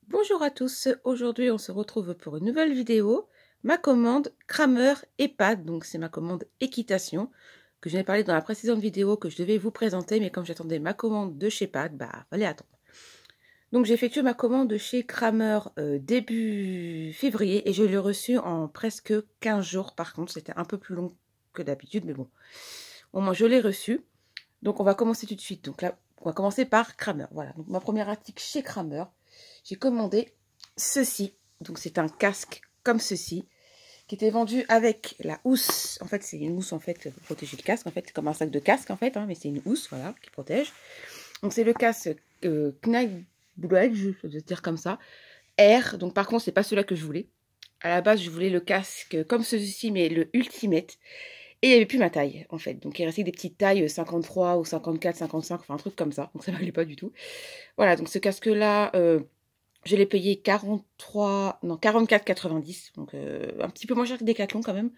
Bonjour à tous, aujourd'hui on se retrouve pour une nouvelle vidéo, ma commande Kramer EHPAD, donc c'est ma commande équitation, que j'en ai parlé dans la précédente vidéo que je devais vous présenter, mais comme j'attendais ma commande de chez EHPAD, fallait attendre. Donc j'ai effectué ma commande de chez Kramer début février et je l'ai reçue en presque 15 jours, par contre c'était un peu plus long que d'habitude, mais bon, au moins je l'ai reçue. Donc on va commencer tout de suite, donc là on va commencer par Kramer, voilà, donc ma première article chez Kramer. J'ai commandé ceci. Donc c'est un casque comme ceci qui était vendu avec la housse. En fait, c'est une housse en fait pour protéger le casque. En fait, c'est comme un sac de casque en fait, hein, mais c'est une housse, voilà, qui protège. Donc c'est le casque Knightbridge, je vais dire comme ça, R. Donc par contre, c'est pas celui-là que je voulais. À la base, je voulais le casque comme ceci, mais le Ultimate. Et il n'y avait plus ma taille, en fait. Donc, il restait des petites tailles 53 ou 54, 55, enfin un truc comme ça. Donc, ça ne m'allait pas du tout. Voilà, donc ce casque-là, je l'ai payé 44,90. Donc, un petit peu moins cher que Decathlon quand même.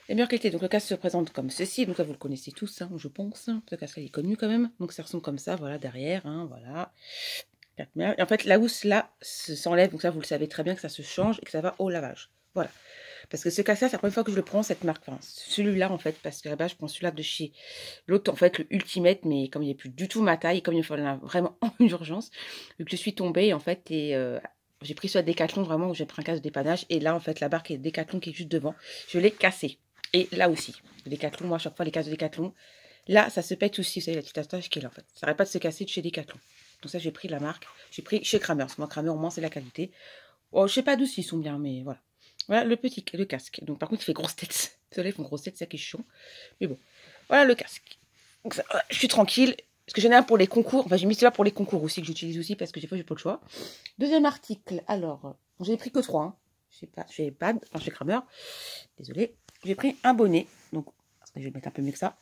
Et meilleure qualité. Donc, le casque se présente comme ceci. Donc, là, vous le connaissez tous, hein, je pense. Ce casque il est connu quand même. Donc, ça ressemble comme ça, voilà, derrière. Hein, voilà. Et en fait, la housse, là, s'enlève. Donc, ça, vous le savez très bien que ça se change et que ça va au lavage. Voilà. Parce que ce casque-là, c'est la première fois que je le prends, cette marque. Enfin, celui-là, en fait, parce que là-bas, je prends celui-là de chez l'autre, en fait, le Ultimate, mais comme il n'est plus du tout ma taille, comme il me fallait vraiment en urgence, vu que je suis tombée, en fait, et j'ai pris soit Decathlon, vraiment, où j'ai pris un casque de dépannage, et là, en fait, la barre qui est Decathlon qui est juste devant, je l'ai cassée. Et là aussi, le Decathlon, moi, à chaque fois, les casques de Decathlon, là, ça se pète aussi, vous savez, la petite attache qui est là, en fait. Ça n'arrête pas de se casser de chez Decathlon. Donc ça, j'ai pris la marque, j'ai pris chez Kramer, parce que moi, Kramer, au moins, c'est la qualité. Oh, je sais pas d'où ils sont bien, mais voilà. Voilà le casque. Donc par contre, il fait grosse tête. Désolé, ils font grosse tête, c'est ça qui est chiant. Mais bon, voilà le casque. Donc, ça, je suis tranquille. Parce que j'en ai un pour les concours. Enfin, j'ai mis celui-là pour les concours aussi, que j'utilise aussi parce que des fois, j'ai pas le choix. Deuxième article. Alors, j'ai pris que 3. Hein. Je sais pas, enfin, chez Kramer. Désolé. J'ai pris un bonnet. Donc, je vais le mettre un peu mieux que ça.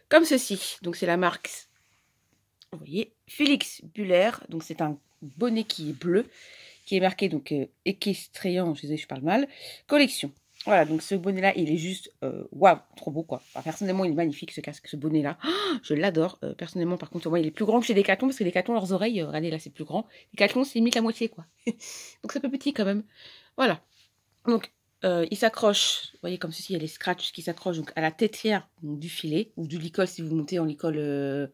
Comme ceci. Donc, c'est la marque, vous voyez, Félix Buller. Donc, c'est un bonnet qui est bleu, qui est marqué donc équestrian, je parle mal, collection. Voilà, donc ce bonnet-là, il est juste waouh, trop beau quoi. Enfin, personnellement, il est magnifique ce casque, ce bonnet-là. Oh, je l'adore. Personnellement, par contre, moi, il est plus grand que chez Decathlon parce que Decathlon, leurs oreilles, regardez là, c'est plus grand. Decathlon, c'est limite la moitié quoi. Donc c'est un peu petit quand même. Voilà. Donc il s'accroche, vous voyez comme ceci, il y a les scratchs qui s'accrochent à la tétière du filet ou du licol si vous montez en licol.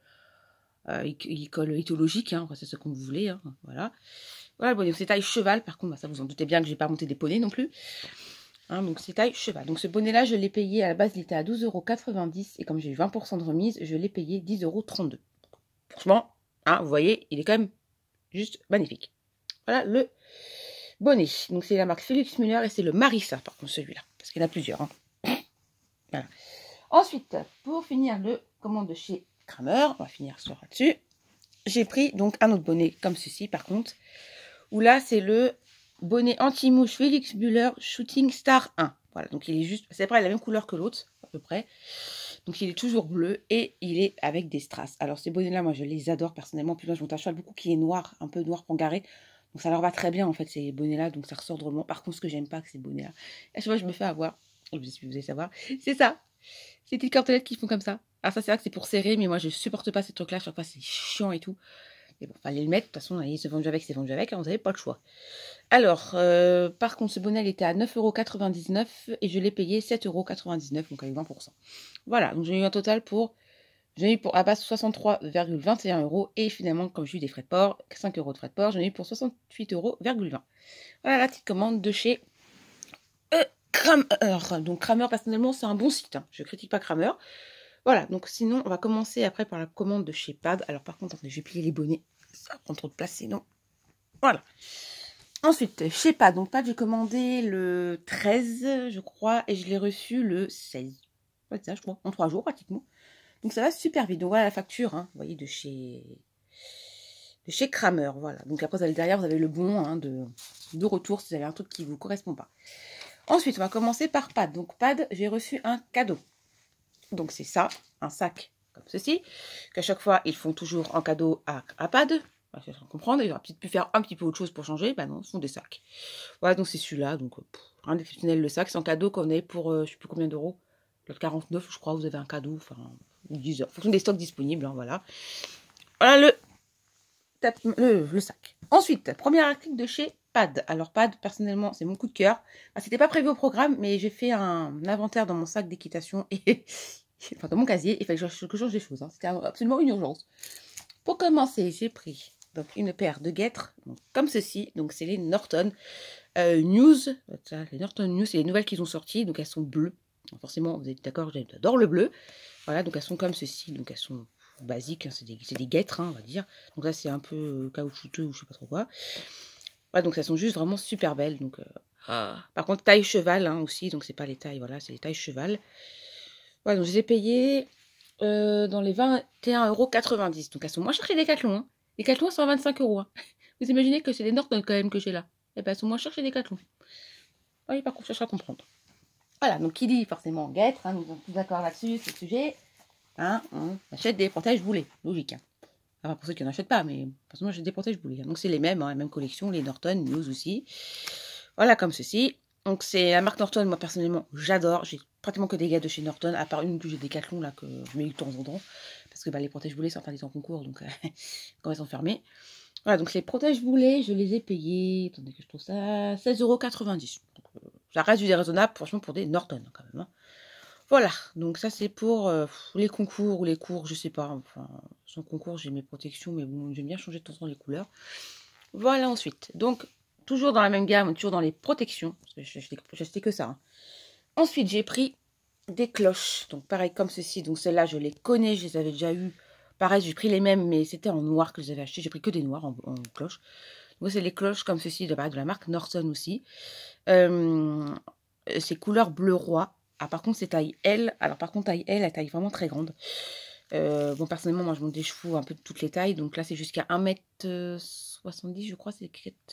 Licol éthologique, hein, c'est ce que vous voulez, hein, voilà. Voilà, bon, donc c'est taille cheval, par contre, ça vous en doutez bien que j'ai pas monté des poneys non plus. Hein, donc c'est taille cheval. Donc ce bonnet-là, je l'ai payé, à la base, il était à 12,90 € et comme j'ai eu 20% de remise, je l'ai payé 10,32 €. Franchement, hein, vous voyez, il est quand même juste magnifique. Voilà le bonnet. Donc c'est la marque Felix Müller et c'est le Marissa, par contre, celui-là, parce qu'il y en a plusieurs. Hein. Voilà. Ensuite, pour finir le commande de chez Kramer, on va finir sur là-dessus. J'ai pris donc un autre bonnet comme ceci, par contre, où là, c'est le bonnet anti-mouche Felix Buller Shooting Star 1. Voilà, donc il est juste, c'est après la même couleur que l'autre, à peu près. Donc il est toujours bleu et il est avec des strass. Alors ces bonnets-là, moi je les adore personnellement. Puis là, je monte un cheval beaucoup qui est noir, un peu noir pangaré. Donc ça leur va très bien en fait ces bonnets-là, donc ça ressort drôlement. Par contre, ce que j'aime pas, c'est ces bonnets-là. À chaque fois, je me fais avoir. Je sais si vous allez savoir. C'est ça. Ces petites cartelettes qui font comme ça. Alors ça, c'est vrai que c'est pour serrer, mais moi je supporte pas ces trucs-là. Chaque fois, c'est chiant et tout. Mais bon, fallait le mettre. De toute façon, ils se vendent avec, c'est vendu avec. Hein, vous n'avez pas le choix. Alors, par contre, ce bonnet, il était à 9,99 € et je l'ai payé 7,99 €, donc avec 20%. Voilà, donc j'ai eu un total pour... J'en ai eu pour à base 63,21 € et finalement, comme j'ai eu des frais de port, 5 € de frais de port, j'en ai eu pour 68,20 €. Voilà la petite commande de chez Kramer. Donc Kramer, personnellement, c'est un bon site. Hein. Je critique pas Kramer. Voilà, donc sinon, on va commencer après par la commande de chez Pad. Alors par contre, attendez, je vais plier les bonnets. Ça prend trop de place sinon. Voilà. Ensuite, chez Pad. Donc Pad, j'ai commandé le 13, je crois, et je l'ai reçu le 16. Ouais, c'est ça, je crois, en 3 jours pratiquement. Donc ça va super vite. Donc voilà la facture, hein, vous voyez, de chez Kramer. Voilà. Donc après, vous allez derrière, vous avez le bon hein, de retour si vous avez un truc qui ne vous correspond pas. Ensuite, on va commencer par Pad. Donc Pad, j'ai reçu un cadeau. Donc c'est ça, un sac comme ceci, qu'à chaque fois, ils font toujours en cadeau à Pad. Je vais comprendre, ils auraient peut-être pu faire un petit peu autre chose pour changer. Ben non, ce sont des sacs. Voilà, donc c'est celui-là. Donc rien d'exceptionnel, le sac. C'est un cadeau qu'on est pour, je sais plus combien d'euros. L'autre 49, je crois, vous avez un cadeau. Enfin, 10 heures. En fonction des stocks disponibles, hein, voilà. Voilà le le sac. Ensuite, premier article de chez Pad. Alors Pad, personnellement, c'est mon coup de cœur. C'était pas prévu au programme, mais j'ai fait un inventaire dans mon sac d'équitation et enfin dans mon casier. Il fallait que je change des choses. Hein. C'était absolument une urgence. Pour commencer, j'ai pris donc une paire de guêtres, donc, comme ceci. Donc c'est les Norton News. Les Norton News, c'est les nouvelles qu'ils ont sorties. Donc elles sont bleues. Donc, forcément, vous êtes d'accord, j'adore le bleu. Voilà, donc elles sont comme ceci. Donc elles sont basiques, hein, c'est des guêtres, hein, on va dire. Donc là, c'est un peu caoutchouteux ou je sais pas trop quoi. Voilà, donc elles sont juste vraiment super belles. Donc, par contre, taille cheval hein, aussi. Donc c'est pas les tailles, voilà, c'est les tailles cheval. Voilà, donc je les ai payées dans les 21,90 €. Donc elles sont moins chères que les Decathlon. Hein. Les Decathlon sont à 25 €. Hein. Vous imaginez que c'est des Norton quand même que j'ai là. Eh ben, elles sont moins chères que les Decathlon. Oui, par contre, je cherche à comprendre. Voilà, donc qui dit forcément guêtres, hein, nous sommes tous d'accord là-dessus, c'est le sujet. Hein, on achète des protège-boulets, logique. Hein. Enfin, pour ceux qui n'en achètent pas, mais personnellement, j'achète des protège-boulets. Hein. Donc, c'est les mêmes, hein, la même collection, les Norton News aussi. Voilà, comme ceci. Donc, c'est la marque Norton, moi, personnellement, j'adore. J'ai pratiquement que des gars de chez Norton, à part une que j'ai Decathlon, là, que je mets de temps en temps. Parce que bah, les protège-boulets sont interdits en concours, donc quand elles sont fermées. Voilà, donc les protège-boulets, je les ai payés, attendez que je trouve ça, 16,90 €. Donc, ça reste du déraisonnable, franchement, pour des Norton, hein, quand même. Hein. Voilà, donc ça c'est pour les concours ou les cours, je sais pas. Enfin, sans concours, j'ai mes protections, mais bon, j'aime bien changer de temps en temps les couleurs. Voilà, ensuite. Donc, toujours dans la même gamme, toujours dans les protections. Parce que j'ai acheté que ça. Hein. Ensuite, j'ai pris des cloches. Donc, pareil, comme ceci. Donc, celles-là, je les connais, je les avais déjà eues. Pareil, j'ai pris les mêmes, mais c'était en noir que je les avais achetées. J'ai pris que des noirs en cloches. Donc, c'est les cloches comme ceci, de la marque Norton aussi. C'est couleur bleu roi. Ah, par contre, c'est taille L. Alors, par contre, taille L, la taille vraiment très grande. Bon, personnellement, moi, je monte des chevaux un peu de toutes les tailles. Donc là, c'est jusqu'à 1,70 m, je crois, ces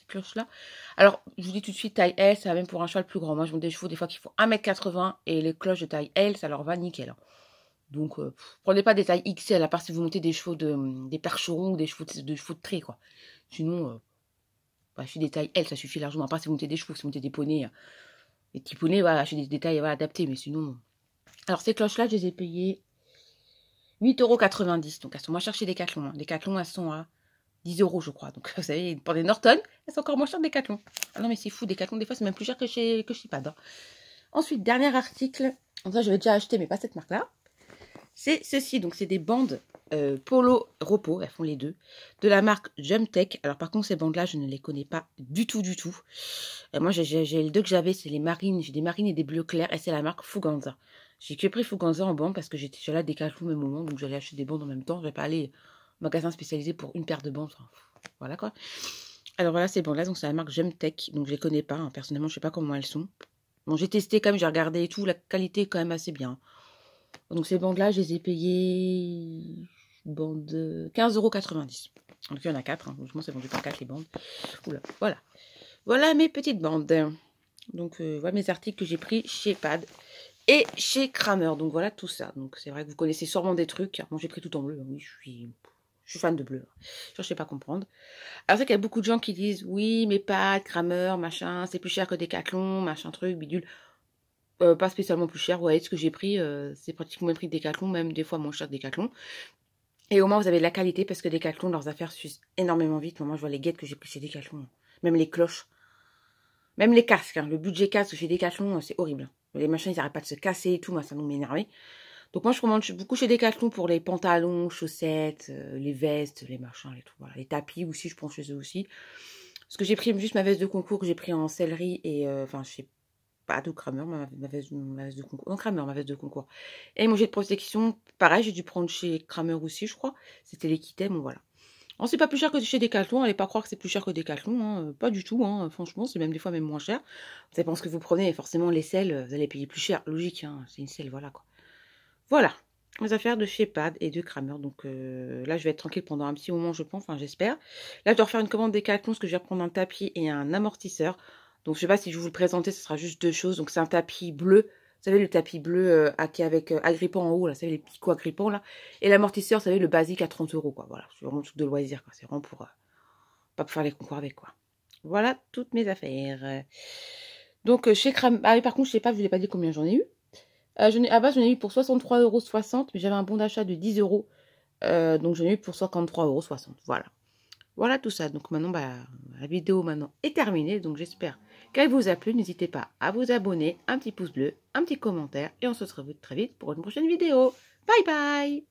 cloches-là. Alors, je vous dis tout de suite, taille L, ça va même pour un cheval plus grand. Moi, je monte des chevaux des fois qui font 1,80 m. Et les cloches de taille L, ça leur va nickel. Hein. Donc, prenez pas des tailles XL, à part si vous montez des chevaux des percherons ou des chevaux de trait, quoi. Sinon, bah, je suis des tailles L, ça suffit largement. À part si vous montez des chevaux, si vous montez des poneys. Les petits poneys, voilà, j'ai des détails voilà, adaptés, mais sinon... Alors, ces cloches-là, je les ai payées 8,90 €. Donc, elles sont moins chères chez Decathlon. Hein. Decathlon, elles sont à 10 €, je crois. Donc, vous savez, pour des Norton, elles sont encore moins chères que Decathlon. Ah non, mais c'est fou, Decathlon, des fois, c'est même plus cher que chez Pad. Hein. Ensuite, dernier article. Donc, ça, je vais déjà acheter, mais pas cette marque-là. C'est ceci. Donc, c'est des bandes Polo Repos. Elles font les deux. De la marque Jumptech. Alors, par contre, ces bandes-là, je ne les connais pas du tout, du tout. Moi, j'ai les deux que j'avais, c'est les marines. J'ai des marines et des bleus clairs. Et c'est la marque Fuganza. J'ai que pris Fuganza en bande parce que j'étais là Decathlon au même moment. Donc, j'allais acheter des bandes en même temps. Je vais pas aller au magasin spécialisé pour une paire de bandes. Enfin, voilà quoi. Alors, voilà ces bandes-là. Donc, c'est la marque Jumptech. Donc, je les connais pas. Hein. Personnellement, je sais pas comment elles sont. Bon, j'ai testé quand même, j'ai regardé et tout. La qualité est quand même assez bien. Donc, ces bandes-là, je les ai payées... Bande 15,90 €. Donc, il y en a 4. Hein. Franchement, c'est vendu par 4 les bandes. Oula, voilà. Voilà mes petites bandes. Donc, voilà mes articles que j'ai pris chez Pad et chez Kramer. Donc, voilà tout ça. Donc, c'est vrai que vous connaissez sûrement des trucs. Moi, j'ai pris tout en bleu. Oui, je suis fan de bleu. Je ne sais pas comprendre. Alors, c'est qu'il y a beaucoup de gens qui disent, oui, mais Pad, Kramer, machin, c'est plus cher que Decathlon, machin truc, bidule. Pas spécialement plus cher. Vous voyez, ce que j'ai pris, c'est pratiquement le prix de Decathlon, même des fois moins cher que Decathlon. Et au moins, vous avez de la qualité parce que Decathlon, leurs affaires s'usent énormément vite. Moi, je vois les guettes que j'ai pris chez Decathlon. Même les cloches. Même les casques. Hein. Le budget casque chez Decathlon, c'est horrible. Les machins, ils n'arrêtent pas de se casser et tout. Moi, ça nous m'énerve. Donc, moi, je commande beaucoup chez Decathlon pour les pantalons, chaussettes, les vestes, les machins, les trucs. Voilà. Les tapis aussi, je pense chez eux aussi. Parce que j'ai pris juste ma veste de concours que j'ai pris en sellerie et... Enfin, je sais pas d'où Kramer, ma veste de concours. Non, Kramer, ma veste de concours. Et mon jet de protection, pareil, j'ai dû prendre chez Kramer aussi, je crois. C'était les Kitem, voilà. Alors, c'est pas plus cher que chez Decathlon. Allez pas croire que c'est plus cher que Decathlon. Hein. Pas du tout, hein. Franchement, c'est même des fois même moins cher. Ça dépend ce que vous prenez. Et forcément, les selles, vous allez payer plus cher. Logique, hein. C'est une selle, voilà quoi. Voilà. Les affaires de chez Pad et de Kramer. Donc là, je vais être tranquille pendant un petit moment, je pense. Enfin, j'espère. Là, je dois refaire une commande Decathlon parce que je vais prendre un tapis et un amortisseur. Donc, je sais pas si je vais vous le présenter, ce sera juste deux choses. Donc, c'est un tapis bleu. Vous savez, le tapis bleu qui est avec agrippant en haut, là. Vous savez, les picots agrippants, là. Et l'amortisseur, vous savez, le basique à 30 €, quoi. Voilà. C'est vraiment un truc de loisir, quoi. C'est vraiment pour pas pour faire les concours avec, quoi. Voilà toutes mes affaires. Donc, chez Kramer. Ah oui, par contre, je sais pas, je vous ai pas dit combien j'en ai eu. À base, j'en ai eu pour 63,60 €, mais j'avais un bon d'achat de 10 €. Donc, j'en ai eu pour 53,60 €. Voilà. Voilà tout ça. Donc maintenant, la vidéo maintenant est terminée. Donc j'espère qu'elle vous a plu. N'hésitez pas à vous abonner, un petit pouce bleu, un petit commentaire. Et on se retrouve très vite pour une prochaine vidéo. Bye bye!